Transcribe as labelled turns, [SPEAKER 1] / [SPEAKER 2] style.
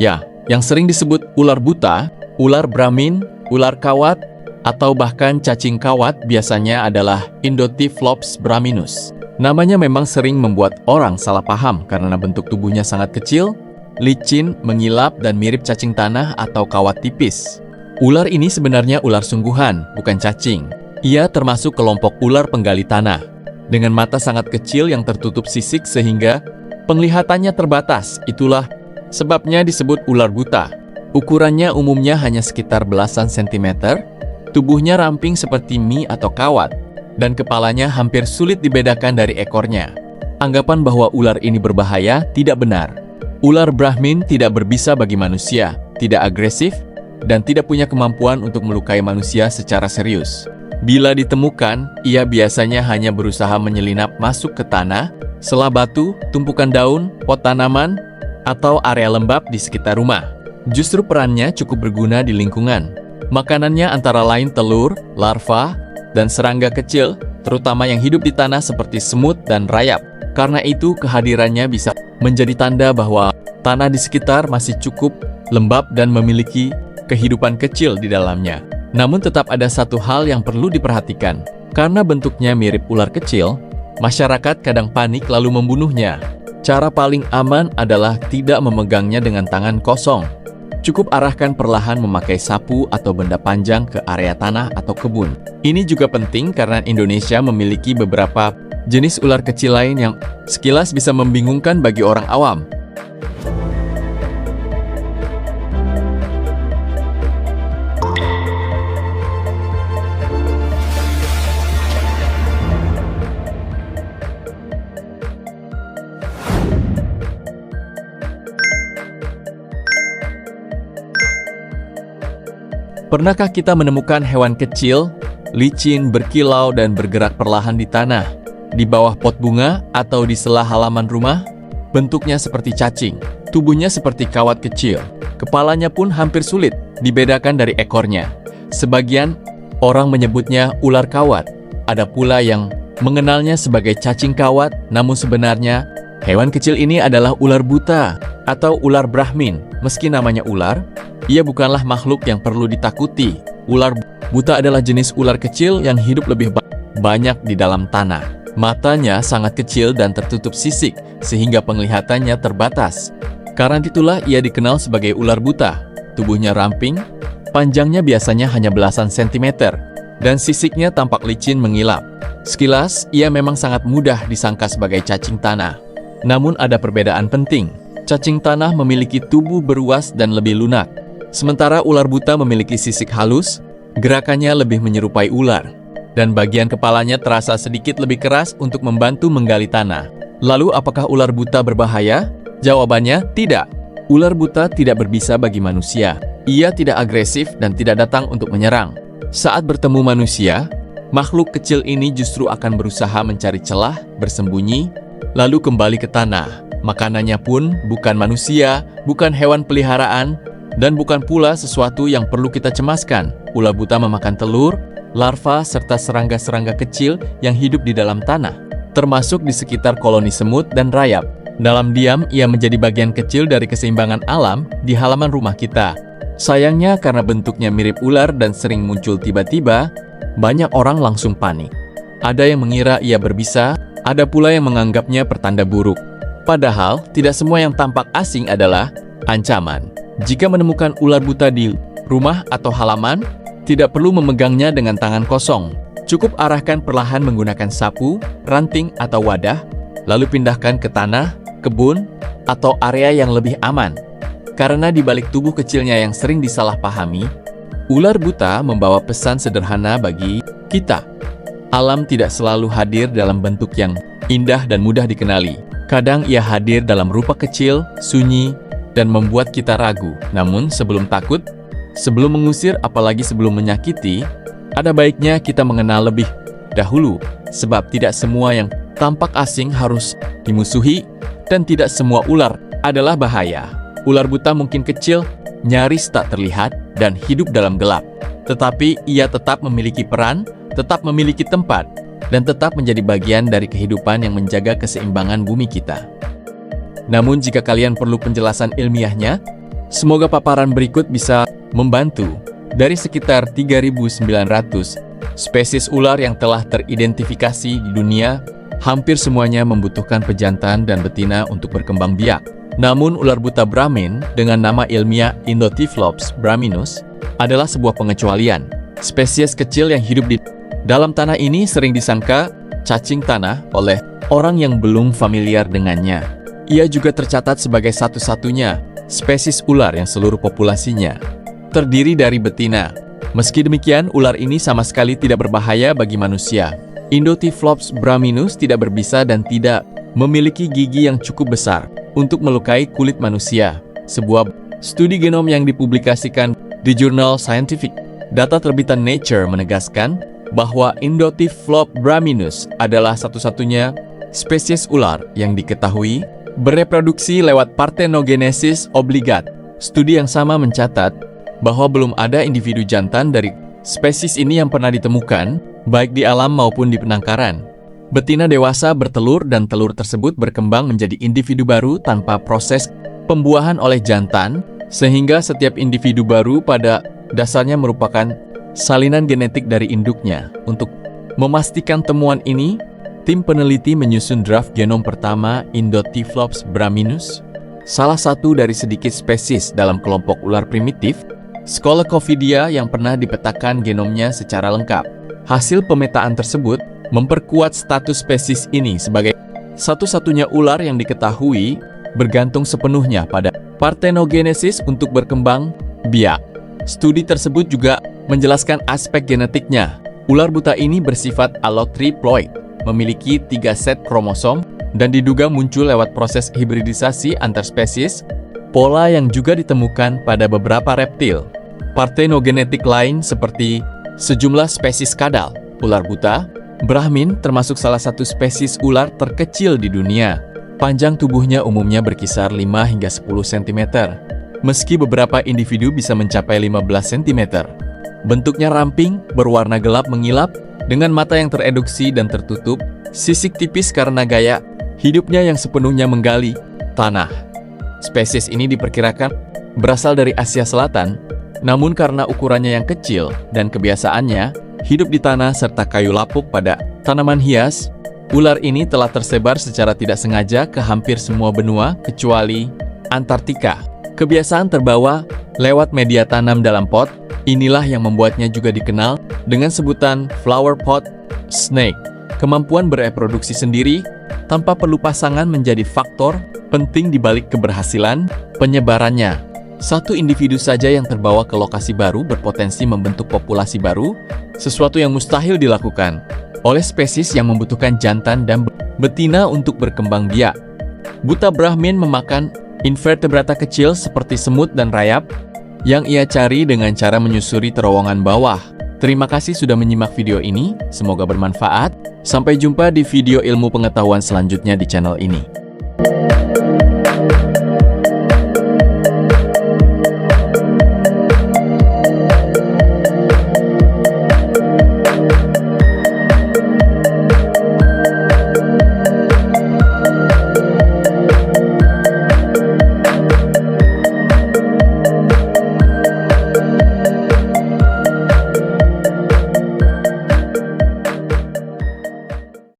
[SPEAKER 1] Ya, yang sering disebut ular buta, ular Brahmin, ular kawat, atau bahkan cacing kawat biasanya adalah Indotyphlops brahminus. Namanya memang sering membuat orang salah paham karena bentuk tubuhnya sangat kecil, licin, mengilap, dan mirip cacing tanah atau kawat tipis. Ular ini sebenarnya ular sungguhan, bukan cacing. Ia termasuk kelompok ular penggali tanah, dengan mata sangat kecil yang tertutup sisik sehingga penglihatannya terbatas. Itulah sebabnya disebut ular buta. Ukurannya umumnya hanya sekitar belasan sentimeter, tubuhnya ramping seperti mie atau kawat, dan kepalanya hampir sulit dibedakan dari ekornya. Anggapan bahwa ular ini berbahaya tidak benar. Ular Brahmin tidak berbisa bagi manusia, tidak agresif, dan tidak punya kemampuan untuk melukai manusia secara serius. Bila ditemukan, ia biasanya hanya berusaha menyelinap masuk ke tanah, sela batu, tumpukan daun, pot tanaman, atau area lembab di sekitar rumah. Justru perannya cukup berguna di lingkungan. Makanannya antara lain telur, larva, dan serangga kecil, terutama yang hidup di tanah seperti semut dan rayap. Karena itu, kehadirannya bisa menjadi tanda bahwa tanah di sekitar masih cukup lembab dan memiliki kehidupan kecil di dalamnya. Namun tetap ada satu hal yang perlu diperhatikan. Karena bentuknya mirip ular kecil, masyarakat kadang panik lalu membunuhnya. Cara paling aman adalah tidak memegangnya dengan tangan kosong. Cukup arahkan perlahan memakai sapu atau benda panjang ke area tanah atau kebun. Ini juga penting karena Indonesia memiliki beberapa jenis ular kecil lain yang sekilas bisa membingungkan bagi orang awam. Pernahkah kita menemukan hewan kecil, licin, berkilau, dan bergerak perlahan di tanah, di bawah pot bunga, atau di sela halaman rumah? Bentuknya seperti cacing, tubuhnya seperti kawat kecil, kepalanya pun hampir sulit dibedakan dari ekornya. Sebagian orang menyebutnya ular kawat, ada pula yang mengenalnya sebagai cacing kawat, namun sebenarnya hewan kecil ini adalah ular buta atau ular Brahmin. Meski namanya ular, ia bukanlah makhluk yang perlu ditakuti. Ular buta adalah jenis ular kecil yang hidup lebih banyak di dalam tanah. Matanya sangat kecil dan tertutup sisik, sehingga penglihatannya terbatas. Karena itulah ia dikenal sebagai ular buta. Tubuhnya ramping, panjangnya biasanya hanya belasan sentimeter, dan sisiknya tampak licin mengilap. Sekilas, ia memang sangat mudah disangka sebagai cacing tanah. Namun ada perbedaan penting. Cacing tanah memiliki tubuh beruas dan lebih lunak. Sementara ular buta memiliki sisik halus, gerakannya lebih menyerupai ular, dan bagian kepalanya terasa sedikit lebih keras untuk membantu menggali tanah. Lalu apakah ular buta berbahaya? Jawabannya tidak. Ular buta tidak berbisa bagi manusia. Ia tidak agresif dan tidak datang untuk menyerang. Saat bertemu manusia, makhluk kecil ini justru akan berusaha mencari celah, bersembunyi, lalu kembali ke tanah. Makanannya pun bukan manusia, bukan hewan peliharaan, dan bukan pula sesuatu yang perlu kita cemaskan. Ular buta memakan telur, larva, serta serangga-serangga kecil yang hidup di dalam tanah, termasuk di sekitar koloni semut dan rayap. Dalam diam, ia menjadi bagian kecil dari keseimbangan alam di halaman rumah kita. Sayangnya karena bentuknya mirip ular dan sering muncul tiba-tiba, banyak orang langsung panik. Ada yang mengira ia berbisa, ada pula yang menganggapnya pertanda buruk. Padahal, tidak semua yang tampak asing adalah ancaman. Jika menemukan ular buta di rumah atau halaman, tidak perlu memegangnya dengan tangan kosong. Cukup arahkan perlahan menggunakan sapu, ranting, atau wadah, lalu pindahkan ke tanah, kebun, atau area yang lebih aman. Karena di balik tubuh kecilnya yang sering disalahpahami, ular buta membawa pesan sederhana bagi kita. Alam tidak selalu hadir dalam bentuk yang indah dan mudah dikenali. Kadang ia hadir dalam rupa kecil, sunyi, dan membuat kita ragu. Namun sebelum takut, sebelum mengusir, apalagi sebelum menyakiti, ada baiknya kita mengenal lebih dahulu. Sebab tidak semua yang tampak asing harus dimusuhi, dan tidak semua ular adalah bahaya. Ular buta mungkin kecil, nyaris tak terlihat, dan hidup dalam gelap. Tetapi ia tetap memiliki peran, tetap memiliki tempat, dan tetap menjadi bagian dari kehidupan yang menjaga keseimbangan bumi kita. Namun jika kalian perlu penjelasan ilmiahnya, Semoga paparan berikut bisa membantu. Dari sekitar 3.900 spesies ular yang telah teridentifikasi di dunia, hampir semuanya membutuhkan pejantan dan betina untuk berkembang biak. Namun ular buta Brahmin dengan nama ilmiah Indotyphlops braminus adalah sebuah pengecualian. Spesies kecil yang hidup di dalam tanah ini sering disangka cacing tanah oleh orang yang belum familiar dengannya. Ia juga tercatat sebagai satu-satunya spesies ular yang seluruh populasinya terdiri dari betina. Meski demikian, ular ini sama sekali tidak berbahaya bagi manusia. Indotyphlops braminus tidak berbisa dan tidak memiliki gigi yang cukup besar untuk melukai kulit manusia. Sebuah studi genom yang dipublikasikan di jurnal Scientific Data terbitan Nature menegaskan bahwa Indotyphlops braminus adalah satu-satunya spesies ular yang diketahui bereproduksi lewat parthenogenesis obligat. Studi yang sama mencatat bahwa belum ada individu jantan dari spesies ini yang pernah ditemukan, baik di alam maupun di penangkaran. Betina dewasa bertelur dan telur tersebut berkembang menjadi individu baru tanpa proses pembuahan oleh jantan, sehingga setiap individu baru pada dasarnya merupakan salinan genetik dari induknya. Untuk memastikan temuan ini, tim peneliti menyusun draft genom pertama Indotyphlops braminus, salah satu dari sedikit spesies dalam kelompok ular primitif, Scolopendra yang pernah dipetakan genomnya secara lengkap. Hasil pemetaan tersebut memperkuat status spesies ini sebagai satu-satunya ular yang diketahui bergantung sepenuhnya pada parthenogenesis untuk berkembang biak. Studi tersebut juga menjelaskan aspek genetiknya. Ular buta ini bersifat allotriploid, memiliki 3 set kromosom, dan diduga muncul lewat proses hibridisasi antar spesies, pola yang juga ditemukan pada beberapa reptil. Parthenogenetik lain seperti sejumlah spesies kadal, ular buta, Brahmin termasuk salah satu spesies ular terkecil di dunia. Panjang tubuhnya umumnya berkisar 5 hingga 10 cm, meski beberapa individu bisa mencapai 15 cm. Bentuknya ramping, berwarna gelap mengilap, dengan mata yang tereduksi dan tertutup, sisik tipis karena gaya hidupnya yang sepenuhnya menggali tanah. Spesies ini diperkirakan berasal dari Asia Selatan, namun karena ukurannya yang kecil dan kebiasaannya hidup di tanah serta kayu lapuk pada tanaman hias, ular ini telah tersebar secara tidak sengaja ke hampir semua benua kecuali Antartika. Kebiasaan terbawa lewat media tanam dalam pot, inilah yang membuatnya juga dikenal dengan sebutan flower pot snake. Kemampuan bereproduksi sendiri tanpa perlu pasangan menjadi faktor penting di balik keberhasilan penyebarannya. Satu individu saja yang terbawa ke lokasi baru berpotensi membentuk populasi baru, sesuatu yang mustahil dilakukan oleh spesies yang membutuhkan jantan dan betina untuk berkembang biak. Buta Brahmin memakan invertebrata kecil seperti semut dan rayap yang ia cari dengan cara menyusuri terowongan bawah. Terima kasih sudah menyimak video ini, semoga bermanfaat. Sampai jumpa di video ilmu pengetahuan selanjutnya di channel ini.